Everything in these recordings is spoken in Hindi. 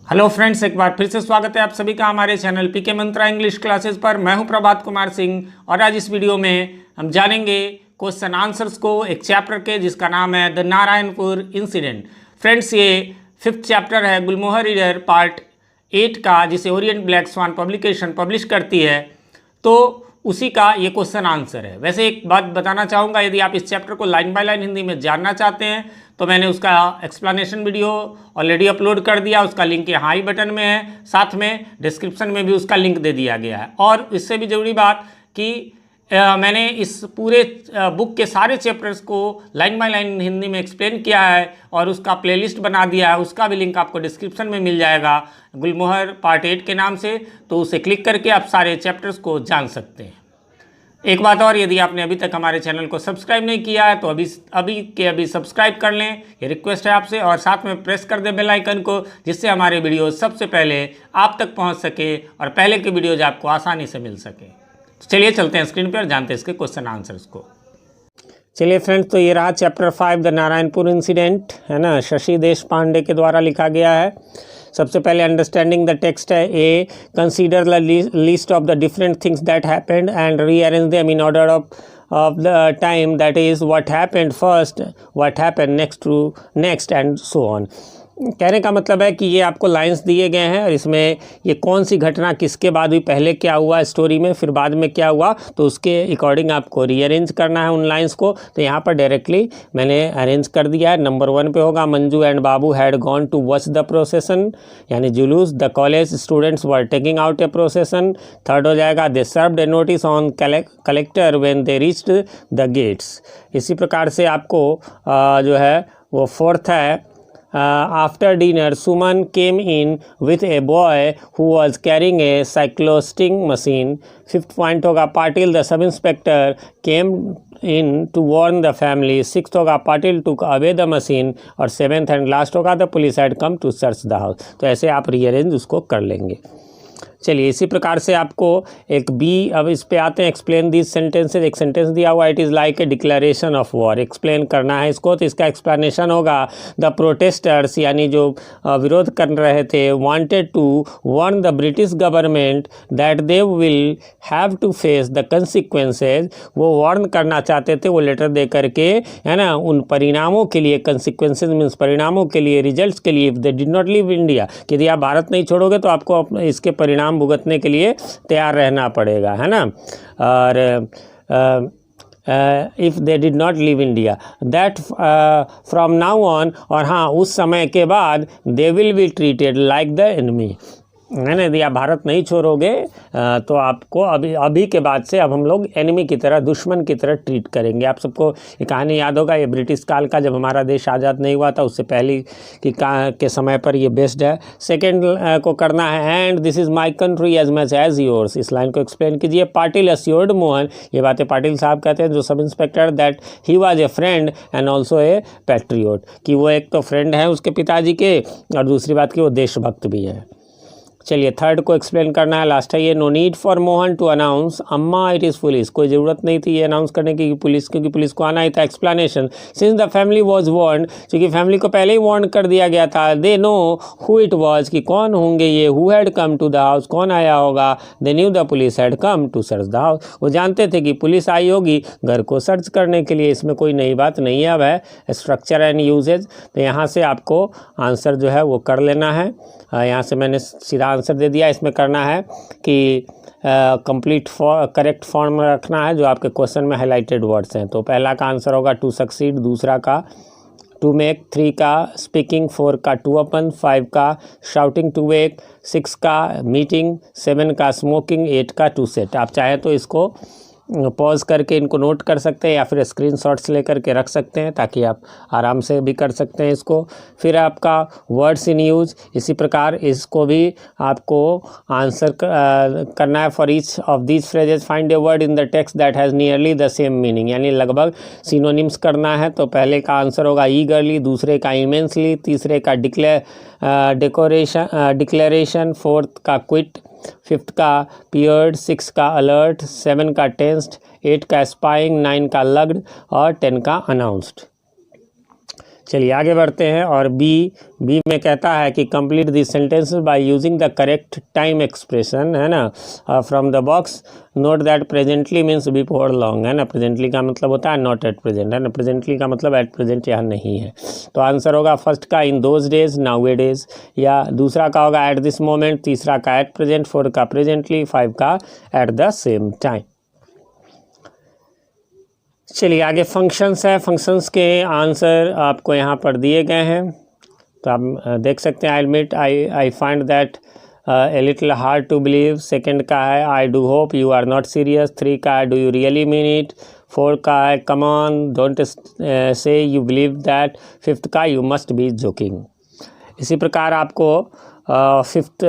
हेलो फ्रेंड्स, एक बार फिर से स्वागत है आप सभी का हमारे चैनल पीके मंत्रा इंग्लिश क्लासेस पर। मैं हूं प्रभात कुमार सिंह और आज इस वीडियो में हम जानेंगे क्वेश्चन आंसर्स को एक चैप्टर के जिसका नाम है द नारायणपुर इंसिडेंट। फ्रेंड्स, ये 5th चैप्टर है गुलमोहर रीडर पार्ट 8 का, जिसे Orient black swan publication publish करती है, तो उसी का ये क्वेश्चन आंसर है। वैसे एक बात बताना चाहूँगा, यदि आप इस चैप्टर को लाइन बाय लाइन हिंदी में जानना चाहते हैं तो मैंने उसका एक्सप्लेनेशन वीडियो ऑलरेडी अपलोड कर दिया। उसका लिंक यहाँ आई बटन में है, साथ में डिस्क्रिप्शन में भी उसका लिंक दे दिया गया है। और इससे भी ज़रूरी बात कि मैंने इस पूरे बुक के सारे चैप्टर्स को लाइन बाय लाइन हिंदी में एक्सप्लेन किया है और उसका प्लेलिस्ट बना दिया है। उसका भी लिंक आपको डिस्क्रिप्शन में मिल जाएगा गुलमोहर पार्ट 8 के नाम से, तो उसे क्लिक करके आप सारे चैप्टर्स को जान सकते हैं। एक बात और, यदि आपने अभी तक हमारे चैनल को सब्सक्राइब नहीं किया है तो अभी सब्सक्राइब कर लें, ये रिक्वेस्ट है आपसे। और साथ में प्रेस कर दें बेल आइकन को, जिससे हमारे वीडियो सबसे पहले आप तक पहुंच सके और पहले के वीडियोज आपको आसानी से मिल सके। तो चलिए चलते हैं स्क्रीन पर, जानते हैं इसके क्वेश्चन आंसर्स को। चलिए फ्रेंड्स, तो ये रहा चैप्टर 5 द नारायणपुर इंसिडेंट, है ना, शशि देशपांडे के द्वारा लिखा गया है। सबसे पहले अंडरस्टैंडिंग द टेक्स्ट है। A, consider the list of the different things that happened and rearrange them in order of the time, that is what happened first, what happened next and so on। कहने का मतलब है कि ये आपको लाइंस दिए गए हैं और इसमें ये कौन सी घटना किसके बाद हुई, पहले क्या हुआ स्टोरी में, फिर बाद में क्या हुआ, तो उसके अकॉर्डिंग आपको रीअरेंज करना है उन लाइंस को। तो यहाँ पर डायरेक्टली मैंने अरेंज कर दिया है। नंबर 1 पे होगा Manju and Babu had gone to watch the procession, यानी जुलूस। The college students were taking out a procession. Third हो जाएगा they served a notice on collector when they reached the gates. इसी प्रकार से आपको जो है वो फोर्थ है, after dinner Suman came in with a boy who was carrying a cyclosting machine। Fifth point होगा Patil the sub inspector came in to warn the family। Sixth होगा Patil took away the machine। और सेवेंथ एंड लास्ट होगा the police had come to search the house। तो ऐसे आप रीअरेंज उसको कर लेंगे। चलिए, इसी प्रकार से आपको एक बी, अब इस पे आते हैं, एक्सप्लेन दिस सेंटेंसेज। एक सेंटेंस दिया हुआ, it is like a declaration of war. Explain करना है इसको, तो इसका एक्सप्लेनेशन होगा द प्रोटेस्टर्स, यानी जो विरोध कर रहे थे, wanted to warn the British government that they will have to face the consequences. वो वार्न करना चाहते थे, वो लेटर दे करके, है ना, उन परिणामों के लिए, कंसिक्वेंसेज मीन्स परिणामों के लिए, रिजल्ट्स के लिए, if they did not leave India, कि यदि आप भारत नहीं छोड़ोगे तो आपको इसके परिणाम भुगतने के लिए तैयार रहना पड़ेगा, है ना। और if they did not leave India that from now on, और हाँ, उस समय के बाद they will be treated like the enemy, है ना। यदि आप भारत नहीं छोड़ोगे तो आपको अभी के बाद से अब हम लोग एनिमी की तरह, दुश्मन की तरह ट्रीट करेंगे। आप सबको ये कहानी याद होगा, ये ब्रिटिश काल का, जब हमारा देश आज़ाद नहीं हुआ था, उससे पहले के समय पर ये बेस्ड है। सेकेंड को करना है, and this is my country as much as yours. इस लाइन को एक्सप्लेन कीजिए। पाटिल अस्योर्ड मोहन, ये बातें पाटिल साहब कहते हैं जो sub inspector, that he was a friend and also a patriot, कि वो एक तो फ्रेंड है उसके पिताजी के और दूसरी बात कि वो देशभक्त भी है। चलिए, थर्ड को एक्सप्लेन करना है, लास्ट है ये। No need for Mohan to announce Amma it is police, कोई ज़रूरत नहीं थी ये अनाउंस करने की पुलिस, क्योंकि पुलिस को आना ही था। Explanation, since the family was warned, क्योंकि फैमिली को पहले ही वार्न कर दिया गया था। They know who it was, कि कौन होंगे ये। Who had come to the house, कौन आया होगा। They knew the police had come to search the house, वो जानते थे कि पुलिस आई होगी घर को सर्च करने के लिए। इसमें कोई नई बात नहीं है। अब है स्ट्रक्चर एंड यूजेज, तो यहाँ से आपको आंसर जो है वो कर लेना है। यहाँ से मैंने सीधा आंसर दे दिया। इसमें करना है कि कंप्लीट करेक्ट फॉर्म में रखना है जो आपके क्वेश्चन में हाईलाइटेड वर्ड्स हैं। तो पहला का आंसर होगा टू सक्सीड, दूसरा का टू मेक, 3 का स्पीकिंग, 4 का टू ओपन, 5 का शाउटिंग टू वेक, 6 का मीटिंग, 7 का स्मोकिंग, 8 का टू सेट। आप चाहे तो इसको पॉज करके इनको नोट कर सकते हैं या फिर स्क्रीनशॉट्स लेकर के रख सकते हैं, ताकि आप आराम से भी कर सकते हैं इसको। फिर आपका वर्ड्स इन यूज, इसी प्रकार इसको भी आपको आंसर करना है। For each of these phrases find a word in the text that has nearly the same meaning, यानी लगभग सिनोनिम्स करना है। तो पहले का आंसर होगा ईगरली, दूसरे का इमेंसली, तीसरे का डिक्लेरेशन, फोर्थ का क्विट, 5th का पियर्ड, 6 का अलर्ट, 7 का टेंस्ड, 8 का स्पाइंग, 9 का लग्ड और 10 का अनाउंस्ड। चलिए आगे बढ़ते हैं। और बी में कहता है कि complete this sentences by using the correct time expression, है ना, from the box. Note that presently means before long, है ना, प्रेजेंटली का मतलब होता है नॉट एट प्रेजेंट, है ना, प्रेजेंटली का मतलब एट प्रेजेंट यहाँ नहीं है। तो आंसर होगा फर्स्ट का in those days, now A days, या दूसरा का होगा एट दिस मोमेंट, तीसरा का एट प्रेजेंट, 4 का प्रेजेंटली, 5 का एट द सेम टाइम। चलिए आगे फंक्शंस है। फंक्शंस के आंसर आपको यहाँ पर दिए गए हैं, तो आप देख सकते हैं। I find that a little hard to believe. Second का है I do hope you are not serious. 3 का है do you really mean it. 4 का है come on don't say you believe that. 5th का यू मस्ट बी जोकिंग। इसी प्रकार आपको फिफ्थ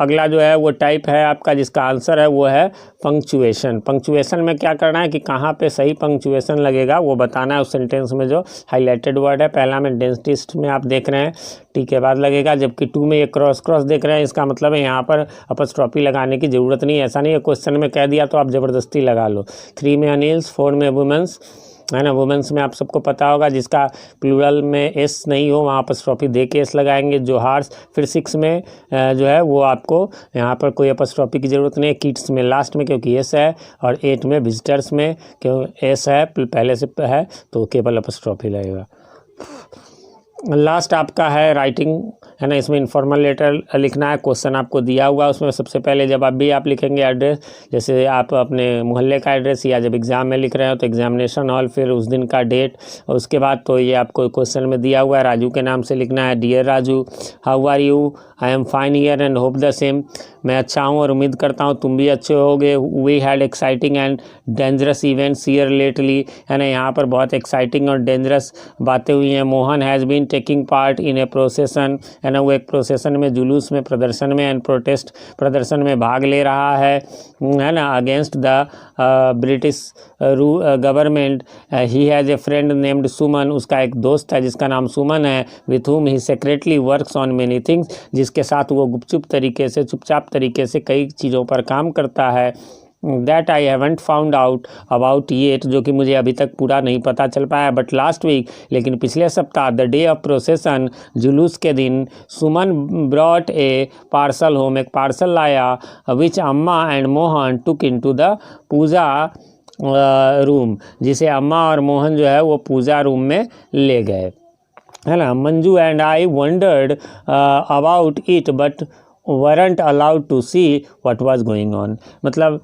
अगला जो है वो टाइप है आपका, जिसका आंसर है वो है पंक्चुएशन। पंक्चुएशन में क्या करना है कि कहाँ पे सही पंक्चुएशन लगेगा वो बताना है उस सेंटेंस में जो हाईलाइटेड वर्ड है। पहला में डेंटिस्ट में आप देख रहे हैं टी के बाद लगेगा, जबकि 2 में ये क्रॉस देख रहे हैं, इसका मतलब है यहाँ पर अपस्ट्रॉफी लगाने की ज़रूरत नहीं है। ऐसा नहीं है क्वेश्चन में कह दिया तो आप ज़बरदस्ती लगा लो। 3 में अनिल्स, 4 में वुमेंस, है ना, वुमेंस में आप सबको पता होगा जिसका प्लूरल में एस नहीं हो वहाँ अपस्ट्रॉफी दे के एस लगाएंगे, जो हार्स। फिर 6 में जो है वो आपको यहाँ पर कोई अपस्ट्रॉफी की ज़रूरत नहीं है। किड्स में लास्ट में क्योंकि एस है, और 8 में विजिटर्स में क्यों एस है पहले से है तो केवल अपस्ट्रॉफी लगेगा। लास्ट आपका है राइटिंग, है ना, इसमें इन्फॉर्मल लेटर लिखना है। क्वेश्चन आपको दिया हुआ उसमें सबसे पहले जब आप लिखेंगे एड्रेस, जैसे आप अपने मोहल्ले का एड्रेस, या जब एग्ज़ाम में लिख रहे हो तो एग्जामिनेशन हॉल, फिर उस दिन का डेट, और उसके बाद तो ये आपको क्वेश्चन में दिया हुआ है राजू के नाम से लिखना है। Dear Raju, how are you, I am fine here and hope the same. मैं अच्छा हूँ और उम्मीद करता हूँ तुम भी अच्छे होगे। We had exciting and dangerous events here lately, है ना, यहाँ पर बहुत एक्साइटिंग और डेंजरस बातें हुई हैं। Mohan has been taking part in a procession, है ना, वो एक प्रोसेसन में, जुलूस में, प्रदर्शन में, एंड प्रोटेस्ट प्रदर्शन में भाग ले रहा है ना, against the British government. He has a friend named Suman, उसका एक दोस्त है जिसका नाम सुमन है। With whom he secretly works on many things, जिसके साथ वो गुपचुप तरीके से, चुपचाप तरीके से कई चीज़ों पर काम करता है। That I haven't found out about yet, जो कि मुझे अभी तक पूरा नहीं पता चल पाया। बट लास्ट वीक, लेकिन पिछले सप्ताह, द डे ऑफ प्रोसेसन, जुलूस के दिन, Suman brought a parcel home, एक पार्सल लाया, which Amma and Mohan took into the puja room, जिसे अम्मा और मोहन जो है वो पूजा रूम में ले गए, है ना। Manju and I wandered about it but weren't allowed to see what was going on। मतलब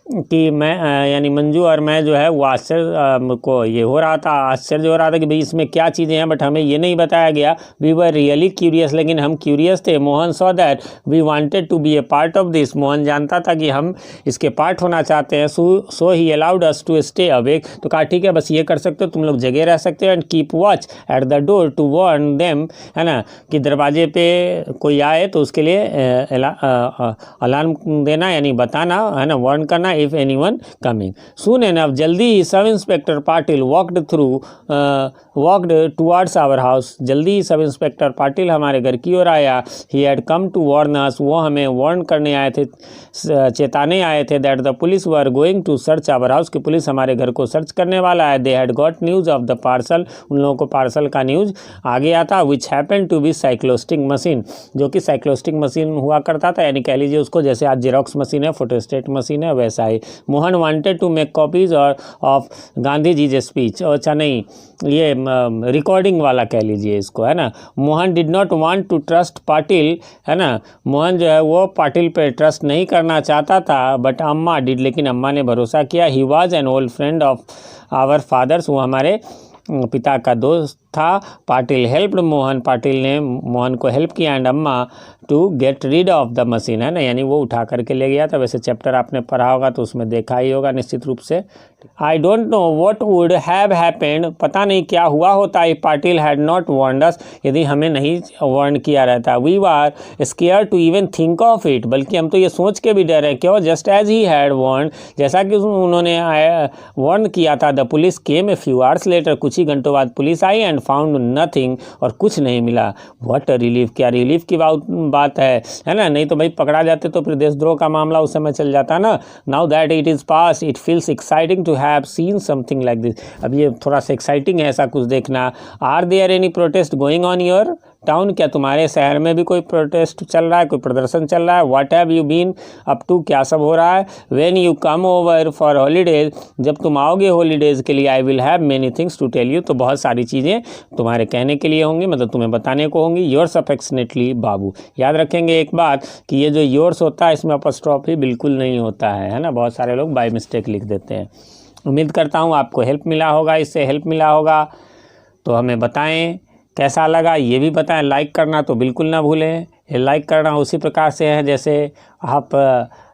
कि मैं यानी मंजू और मैं जो है वो आश्चर्य को ये हो रहा था, आश्चर्य हो रहा था कि भाई इसमें क्या चीज़ें हैं, बट हमें ये नहीं बताया गया। वी वर रियली क्यूरियस, लेकिन हम क्यूरियस थे। Mohan saw that we wanted to be a part of this, Mohan जानता था कि हम इसके पार्ट होना चाहते हैं। So he allowed us to stay awake, तो कहा ठीक है बस ये कर सकते हो, तुम लोग जगह रह सकते हो। And keep watch at the door to warn them, है ना, कि दरवाजे पे कोई आए तो उसके लिए अलार्म देना यानी बताना, है ना, वार्न करना, if anyone coming। soon enough, जल्दी ही sub inspector Patil walked towards our house, जल्दी ही सब इंस्पेक्टर पाटिल हमारे घर की ओर आया। he had come to warn us, वो हमें वार्न करने आए थे, चेताने आए थे, that the police were going to search our house, कि पुलिस हमारे घर को सर्च करने वाला है। they had got news of the parcel, उन लोगों को पार्सल का न्यूज़ आ गया था। which happened to be cyclostic machine, जो कि साइक्लोस्टिक मशीन हुआ करता था, यानी कह लीजिए उसको जैसे आज जेरोक्स मशीन है, फोटोस्टेट मशीन है, वैसा ही। Mohan wanted to make copies और ऑफ गांधी जी स्पीच, अच्छा नहीं ये रिकॉर्डिंग वाला कह लीजिए इसको, है ना। Mohan did not want to trust Patil, है ना, मोहन जो है वो पाटिल पे ट्रस्ट नहीं करना चाहता था। बट अम्मा डिड, लेकिन अम्मा ने भरोसा किया। He was an old friend of our fathers, वो हमारे पिता का दोस्त था। पाटिल हेल्प्ड मोहन, पाटिल ने मोहन को हेल्प किया। And Amma to get rid of the machine, है ना, यानी वो उठा करके ले गया था। वैसे चैप्टर आपने पढ़ा होगा तो उसमें देखा ही होगा निश्चित रूप से। I don't know what would have happened, पता नहीं क्या हुआ होता if Patil had not warned us, यदि हमें नहीं वार्न किया रहता। We were scared to even think of it, बल्कि हम तो ये सोच के भी डरे। क्यों? Just as he had warn, जैसा कि उन्होंने वार्न किया था। The police came a few hours later, कुछ ही घंटों बाद पुलिस आई। एंड फाउंड नथिंग, और कुछ नहीं मिला। व्हाट अ रिलीफ, क्या रिलीफ की बात है ना। नहीं तो भाई पकड़ा जाते तो फिर देशद्रोह का मामला उस समय चल जाता ना। Now that it is past it feels exciting to have seen something like this. अब ये थोड़ा सा एक्साइटिंग है ऐसा कुछ देखना। Are there any protest going on your town, क्या तुम्हारे शहर में भी कोई प्रोटेस्ट चल रहा है, कोई प्रदर्शन चल रहा है। What have you been up to, क्या सब हो रहा है। When you come over for holidays, जब तुम आओगे हॉलीडेज़ के लिए, I will have many things to tell you, तो बहुत सारी चीज़ें तुम्हारे कहने के लिए होंगी, मतलब तुम्हें बताने को होंगी। योर्स अफेक्शनेटली बाबू। याद रखेंगे एक बात कि ये जो योर्स होता है इसमें अपॉस्ट्रोफी बिल्कुल नहीं होता है ना। बहुत सारे लोग बाय मिस्टेक लिख देते हैं। उम्मीद करता हूँ आपको हेल्प मिला होगा, इससे हेल्प मिला होगा तो हमें बताएं कैसा लगा, ये भी बताएं। लाइक करना तो बिल्कुल ना भूलें। ये लाइक करना उसी प्रकार से है जैसे आप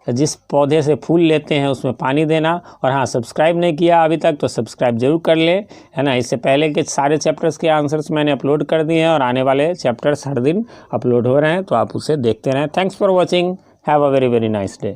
जिस पौधे से फूल लेते हैं उसमें पानी देना। और हाँ, सब्सक्राइब नहीं किया अभी तक तो सब्सक्राइब जरूर कर ले, है ना। इससे पहले के सारे चैप्टर्स के आंसर्स मैंने अपलोड कर दिए हैं और आने वाले चैप्टर्स हर दिन अपलोड हो रहे हैं, तो आप उसे देखते रहें। Thanks for watching, have a very very nice day.